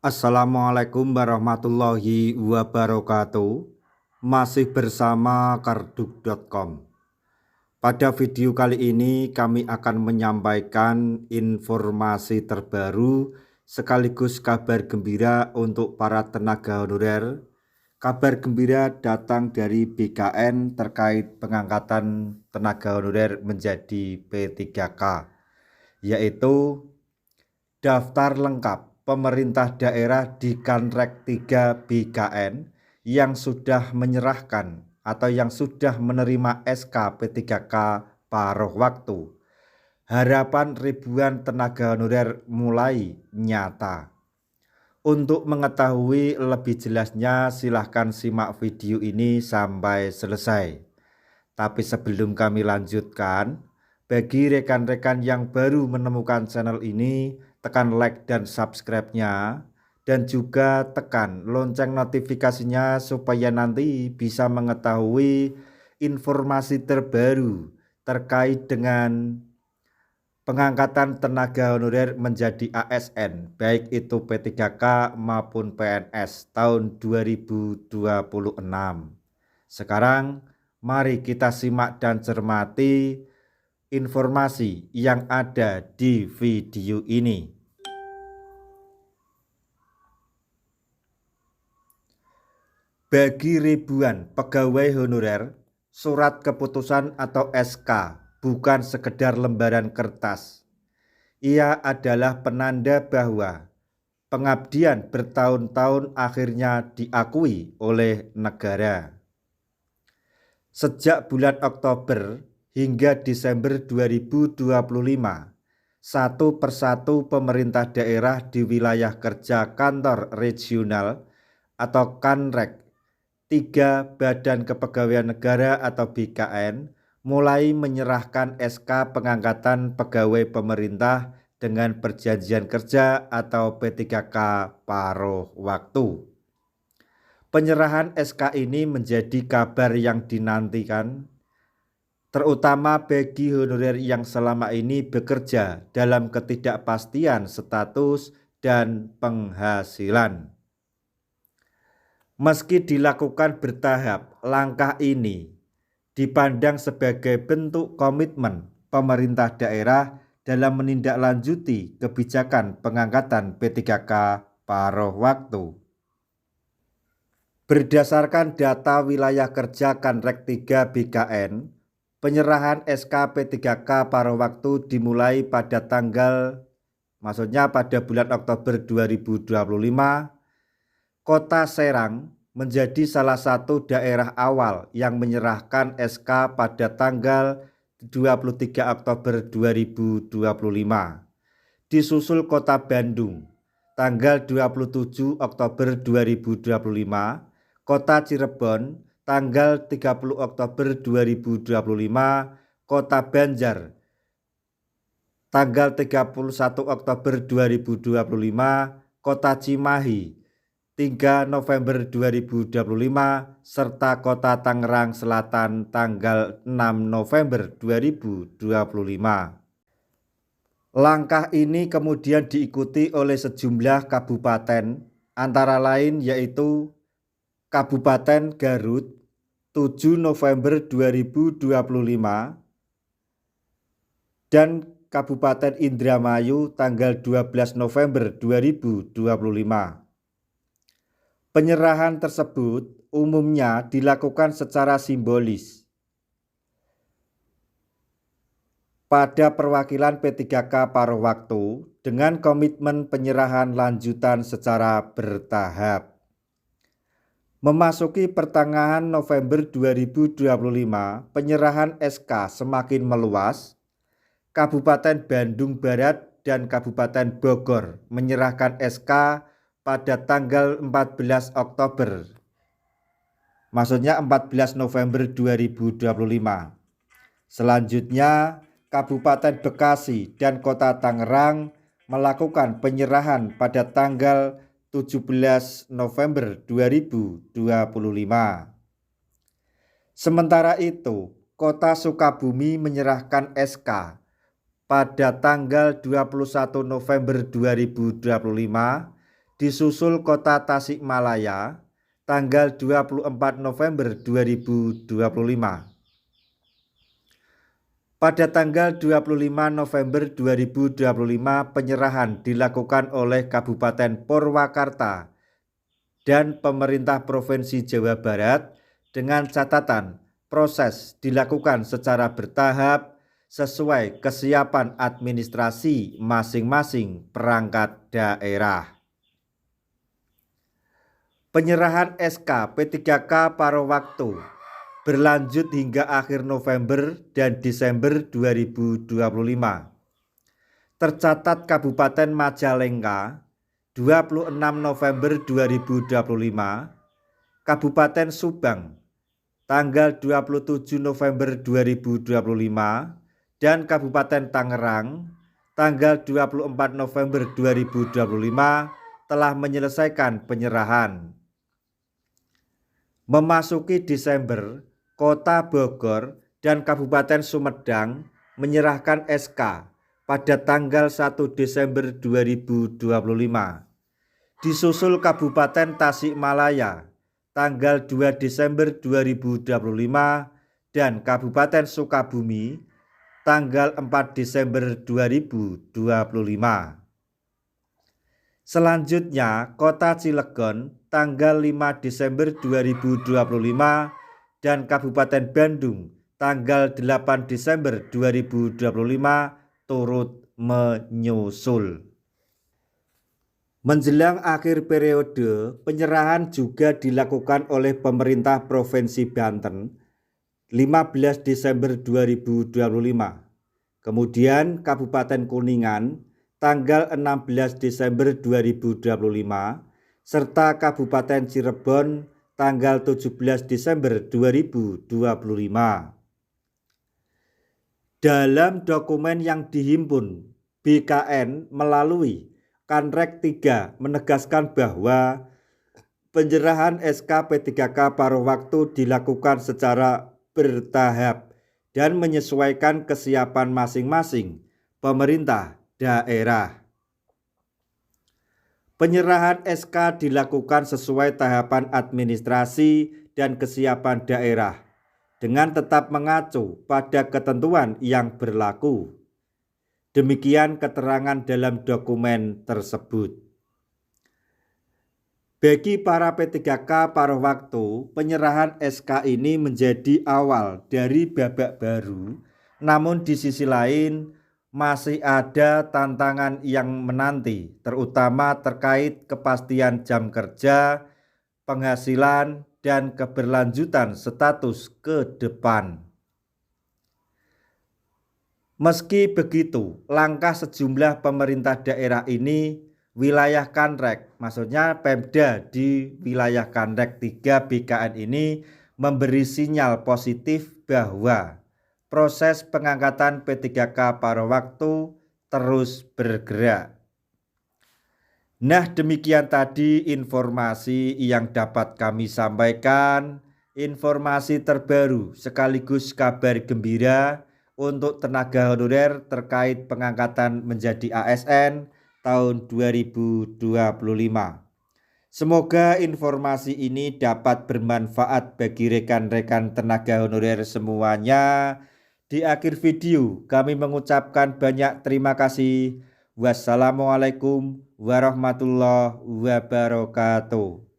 Assalamualaikum warahmatullahi wabarakatuh. Masih bersama karduk.com. Pada video kali ini kami akan menyampaikan informasi terbaru sekaligus kabar gembira untuk para tenaga honorer. Kabar gembira datang dari BKN terkait pengangkatan tenaga honorer menjadi P3K, yaitu daftar lengkap pemerintah daerah di Kanrek 3 BKN yang sudah menyerahkan atau yang sudah menerima SK P3K paruh waktu. Harapan ribuan tenaga honorer mulai nyata. Untuk mengetahui lebih jelasnya silahkan simak video ini sampai selesai. Tapi sebelum kami lanjutkan, bagi rekan-rekan yang baru menemukan channel ini, tekan like dan subscribe-nya, dan juga tekan lonceng notifikasinya supaya nanti bisa mengetahui informasi terbaru terkait dengan pengangkatan tenaga honorer menjadi ASN, baik itu P3K maupun PNS tahun 2026. Sekarang mari kita simak dan cermati informasi yang ada di video ini. Bagi ribuan pegawai honorer, surat keputusan atau SK bukan sekedar lembaran kertas. Ia adalah penanda bahwa pengabdian bertahun-tahun akhirnya diakui oleh negara. Sejak bulan Oktober hingga Desember 2025, satu persatu pemerintah daerah di wilayah kerja kantor regional atau Kanrek 3 Badan Kepegawaian Negara atau BKN mulai menyerahkan SK pengangkatan pegawai pemerintah dengan perjanjian kerja atau P3K paruh waktu. Penyerahan SK ini menjadi kabar yang dinantikan, terutama bagi honorer yang selama ini bekerja dalam ketidakpastian status dan penghasilan. Meski dilakukan bertahap, langkah ini dipandang sebagai bentuk komitmen pemerintah daerah dalam menindaklanjuti kebijakan pengangkatan P3K paruh waktu. Berdasarkan data wilayah kerja Kanrek 3 BKN, penyerahan SK P3K paruh waktu dimulai pada pada bulan Oktober 2025. Kota Serang menjadi salah satu daerah awal yang menyerahkan SK pada tanggal 23 Oktober 2025. Disusul Kota Bandung tanggal 27 Oktober 2025, Kota Cirebon tanggal 30 Oktober 2025, Kota Banjar tanggal 31 Oktober 2025, Kota Cimahi 3 November 2025, serta Kota Tangerang Selatan tanggal 6 November 2025. Langkah ini kemudian diikuti oleh sejumlah kabupaten, antara lain yaitu Kabupaten Garut 7 November 2025 dan Kabupaten Indramayu tanggal 12 November 2025. Penyerahan tersebut umumnya dilakukan secara simbolis pada perwakilan P3K paruh waktu dengan komitmen penyerahan lanjutan secara bertahap. Memasuki pertengahan November 2025, penyerahan SK semakin meluas. Kabupaten Bandung Barat dan Kabupaten Bogor menyerahkan SK pada tanggal 14 Oktober. Maksudnya 14 November 2025. Selanjutnya, Kabupaten Bekasi dan Kota Tangerang melakukan penyerahan pada tanggal 17 November 2025. Sementara itu, Kota Sukabumi menyerahkan SK pada tanggal 21 November 2025 disusul Kota Tasikmalaya tanggal 24 November 2025. Pada tanggal 25 November 2025 penyerahan dilakukan oleh Kabupaten Purwakarta dan pemerintah Provinsi Jawa Barat dengan catatan proses dilakukan secara bertahap sesuai kesiapan administrasi masing-masing perangkat daerah. Penyerahan SK P3K paruh waktu berlanjut hingga akhir November dan Desember 2025. Tercatat Kabupaten Majalengka 26 November 2025, Kabupaten Subang tanggal 27 November 2025, dan Kabupaten Tangerang tanggal 24 November 2025 telah menyelesaikan penyerahan. Memasuki Desember, Kota Bogor dan Kabupaten Sumedang menyerahkan SK pada tanggal 1 Desember 2025. Disusul Kabupaten Tasikmalaya tanggal 2 Desember 2025 dan Kabupaten Sukabumi tanggal 4 Desember 2025. Selanjutnya Kota Cilegon tanggal 5 Desember 2025 dan Kabupaten Bandung tanggal 8 Desember 2025 turut menyusul. Menjelang akhir periode, penyerahan juga dilakukan oleh pemerintah Provinsi Banten 15 Desember 2025. Kemudian Kabupaten Kuningan tanggal 16 Desember 2025 serta Kabupaten Cirebon tanggal 17 Desember 2025. Dalam dokumen yang dihimpun, BKN melalui Kanrek 3 menegaskan bahwa penyerahan SK P3K paruh waktu dilakukan secara bertahap dan menyesuaikan kesiapan masing-masing pemerintah daerah. Penyerahan SK dilakukan sesuai tahapan administrasi dan kesiapan daerah dengan tetap mengacu pada ketentuan yang berlaku. Demikian keterangan dalam dokumen tersebut. Bagi para P3K paruh waktu, penyerahan SK ini menjadi awal dari babak baru, namun di sisi lain masih ada tantangan yang menanti, terutama terkait kepastian jam kerja, penghasilan, dan keberlanjutan status ke depan. Meski begitu, langkah sejumlah pemerintah daerah ini, wilayah Kanrek, maksudnya Pemda di wilayah Kanrek 3 BKN ini memberi sinyal positif bahwa proses pengangkatan P3K paruh waktu terus bergerak. Nah, demikian tadi informasi yang dapat kami sampaikan, informasi terbaru sekaligus kabar gembira untuk tenaga honorer terkait pengangkatan menjadi ASN tahun 2025. Semoga informasi ini dapat bermanfaat bagi rekan-rekan tenaga honorer semuanya. Di akhir video kami mengucapkan banyak terima kasih. Wassalamualaikum warahmatullahi wabarakatuh.